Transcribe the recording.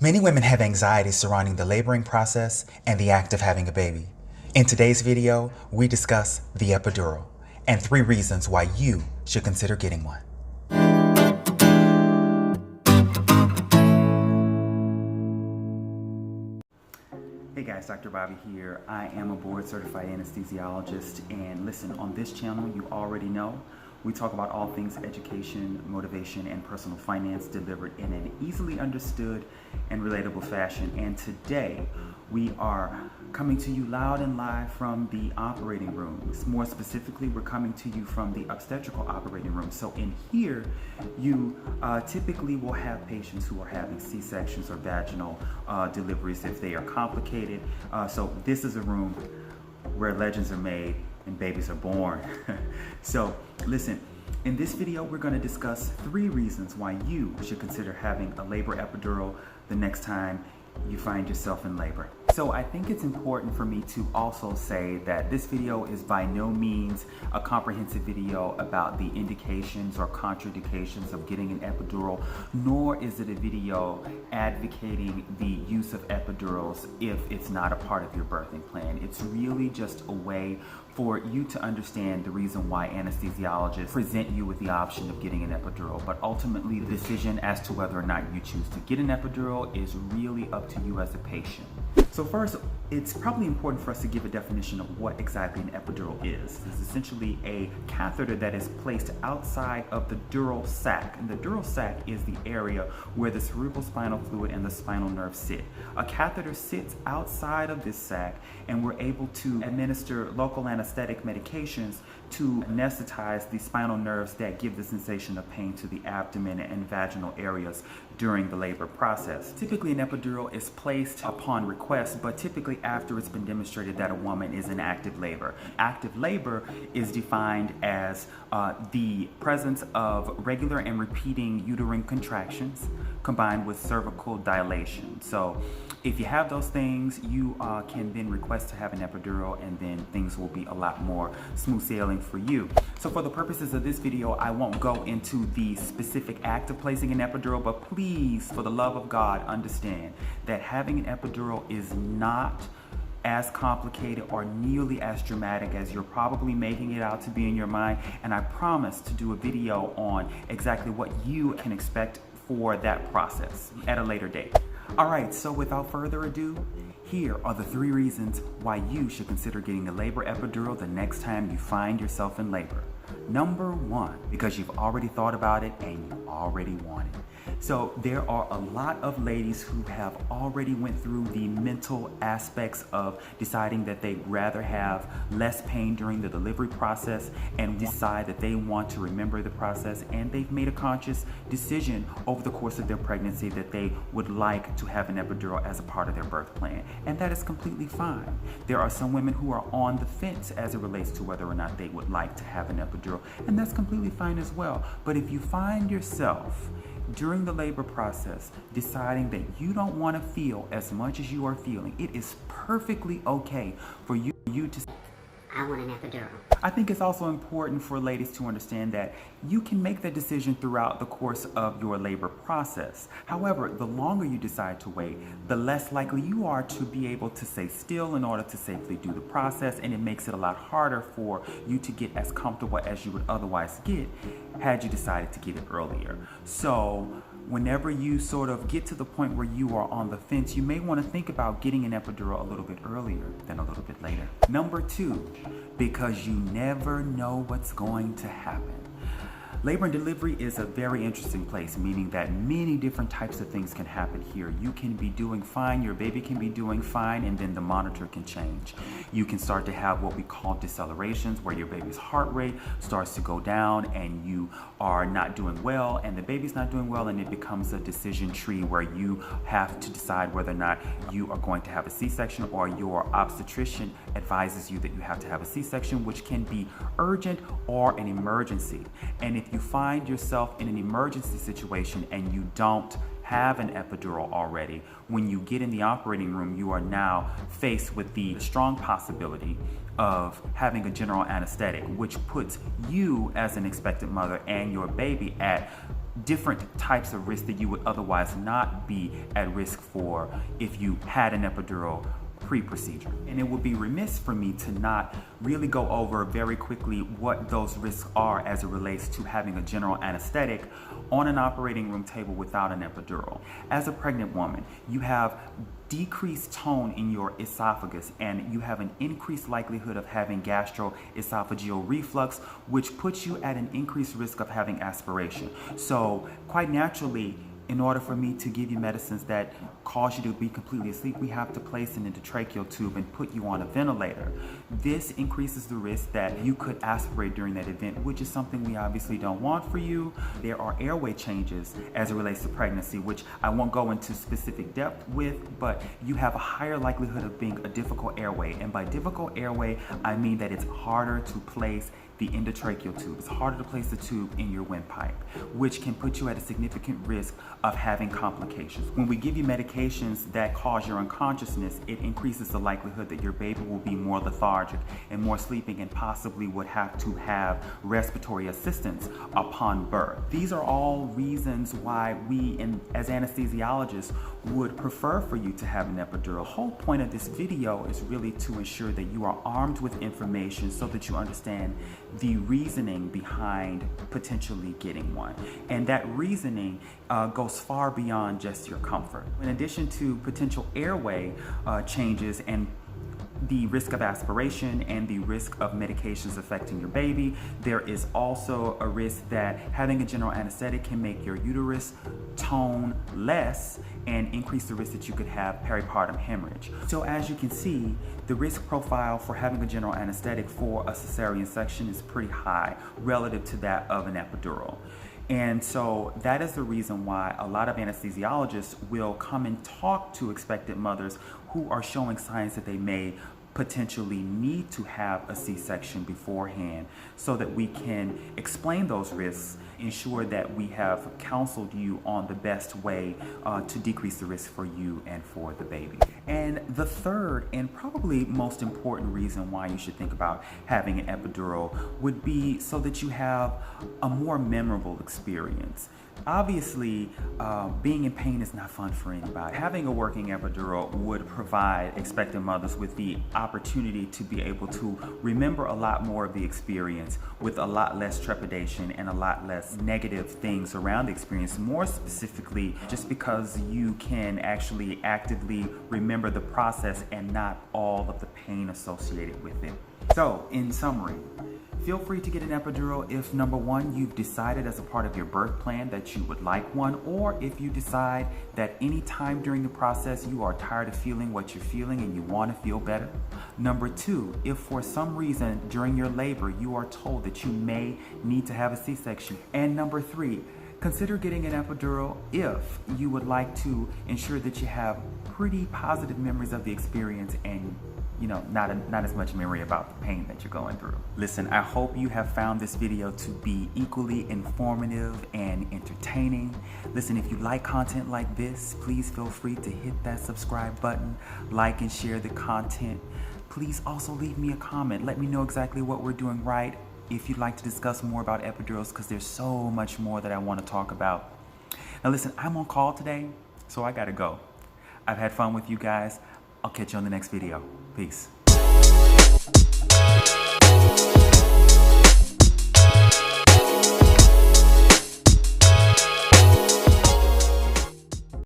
Many women have anxiety surrounding the laboring process and the act of having a baby. In today's video, we discuss the epidural and 3 reasons why you should consider getting one. Hey guys, Dr. Bobby here. I am a board certified anesthesiologist, and listen, on this channel, you already know, we talk about all things education, motivation, and personal finance delivered in an easily understood and relatable fashion. And today, we are coming to you loud and live from the operating rooms. More specifically, we're coming to you from the obstetrical operating room. So in here, you typically will have patients who are having C-sections or vaginal deliveries if they are complicated. So this is a room where legends are made and babies are born. So listen, in this video, we're going to discuss 3 reasons why you should consider having a labor epidural the next time you find yourself in labor. So I think it's important for me to also say that this video is by no means a comprehensive video about the indications or contraindications of getting an epidural, nor is it a video advocating the use of epidurals if it's not a part of your birthing plan. It's really just a way for you to understand the reason why anesthesiologists present you with the option of getting an epidural. But ultimately, the decision as to whether or not you choose to get an epidural is really up to you as a patient. So first, it's probably important for us to give a definition of what exactly an epidural is. It's essentially a catheter that is placed outside of the dural sac. And the dural sac is the area where the cerebrospinal fluid and the spinal nerve sit. A catheter sits outside of this sac, and we're able to administer local anesthetic medications to anesthetize the spinal nerves that give the sensation of pain to the abdomen and vaginal areas during the labor process. Typically, an epidural is placed upon request, but typically after it's been demonstrated that a woman is in active labor. Active labor is defined as the presence of regular and repeating uterine contractions combined with cervical dilation. So if you have those things, you can then request to have an epidural, and then things will be a lot more smooth sailing for you. So for the purposes of this video, I won't go into the specific act of placing an epidural, but please, for the love of God, understand that having an epidural is not as complicated or nearly as dramatic as you're probably making it out to be in your mind. And I promise to do a video on exactly what you can expect for that process at a later date. All right, so without further ado, here are the 3 reasons why you should consider getting a labor epidural the next time you find yourself in labor. Number 1, because you've already thought about it and you already want it. So there are a lot of ladies who have already went through the mental aspects of deciding that they'd rather have less pain during the delivery process and decide that they want to remember the process, and they've made a conscious decision over the course of their pregnancy that they would like to have an epidural as a part of their birth plan, and that is completely fine. There are some women who are on the fence as it relates to whether or not they would like to have an epidural, and that's completely fine as well. But if you find yourself during the labor process deciding that you don't want to feel as much as you are feeling, it is perfectly okay for you to say, I want an epidural. I think it's also important for ladies to understand that you can make that decision throughout the course of your labor process. However, the longer you decide to wait, the less likely you are to be able to stay still in order to safely do the process, and it makes it a lot harder for you to get as comfortable as you would otherwise get had you decided to get it earlier. So whenever you sort of get to the point where you are on the fence, you may want to think about getting an epidural a little bit earlier than a little bit later. Number 2, because you never know what's going to happen. Labor and delivery is a very interesting place, meaning that many different types of things can happen here. You can be doing fine, your baby can be doing fine, and then the monitor can change. You can start to have what we call decelerations, where your baby's heart rate starts to go down and you are not doing well, and the baby's not doing well, and it becomes a decision tree where you have to decide whether or not you are going to have a C-section, or your obstetrician advises you that you have to have a C-section, which can be urgent or an emergency. And if you find yourself in an emergency situation and you don't have an epidural already, when you get in the operating room, you are now faced with the strong possibility of having a general anesthetic, which puts you as an expectant mother and your baby at different types of risk that you would otherwise not be at risk for if you had an epidural pre-procedure. And it would be remiss for me to not really go over very quickly what those risks are as it relates to having a general anesthetic on an operating room table without an epidural. As a pregnant woman, you have decreased tone in your esophagus, and you have an increased likelihood of having gastroesophageal reflux, which puts you at an increased risk of having aspiration. So quite naturally, in order for me to give you medicines that cause you to be completely asleep, we have to place an endotracheal tube and put you on a ventilator. This increases the risk that you could aspirate during that event, which is something we obviously don't want for you. There are airway changes as it relates to pregnancy, which I won't go into specific depth with, but you have a higher likelihood of being a difficult airway. And by difficult airway, I mean that it's harder to place the endotracheal tube. It's harder to place the tube in your windpipe, which can put you at a significant risk of having complications. When we give you medications that cause your unconsciousness, it increases the likelihood that your baby will be more lethargic and more sleeping and possibly would have to have respiratory assistance upon birth. These are all reasons why we, as anesthesiologists, would prefer for you to have an epidural. The whole point of this video is really to ensure that you are armed with information so that you understand the reasoning behind potentially getting one. And that reasoning goes far beyond just your comfort. In addition to potential airway changes and the risk of aspiration and the risk of medications affecting your baby, there is also a risk that having a general anesthetic can make your uterus tone less and increase the risk that you could have peripartum hemorrhage. So as you can see, the risk profile for having a general anesthetic for a cesarean section is pretty high relative to that of an epidural. And so that is the reason why a lot of anesthesiologists will come and talk to expectant mothers who are showing signs that they may potentially need to have a C-section beforehand, so that we can explain those risks, ensure that we have counseled you on the best way to decrease the risk for you and for the baby. And the third and probably most important reason why you should think about having an epidural would be so that you have a more memorable experience. Obviously, being in pain is not fun for anybody. Having a working epidural would provide expectant mothers with the opportunity to be able to remember a lot more of the experience with a lot less trepidation and a lot less negative things around the experience. More specifically, just because you can actually actively remember the process and not all of the pain associated with it. So, in summary, feel free to get an epidural if, number one, you've decided as a part of your birth plan that you would like one, or if you decide that any time during the process you are tired of feeling what you're feeling and you want to feel better. Number two, if for some reason during your labor you are told that you may need to have a C-section. And number three, consider getting an epidural if you would like to ensure that you have pretty positive memories of the experience and not as much memory about the pain that you're going through. Listen, I hope you have found this video to be equally informative and entertaining. Listen, if you like content like this, please feel free to hit that subscribe button, like and share the content. Please also leave me a comment. Let me know exactly what we're doing right. If you'd like to discuss more about epidurals, because there's so much more that I want to talk about. Now listen, I'm on call today, so I gotta go. I've had fun with you guys. I'll catch you on the next video. Peace.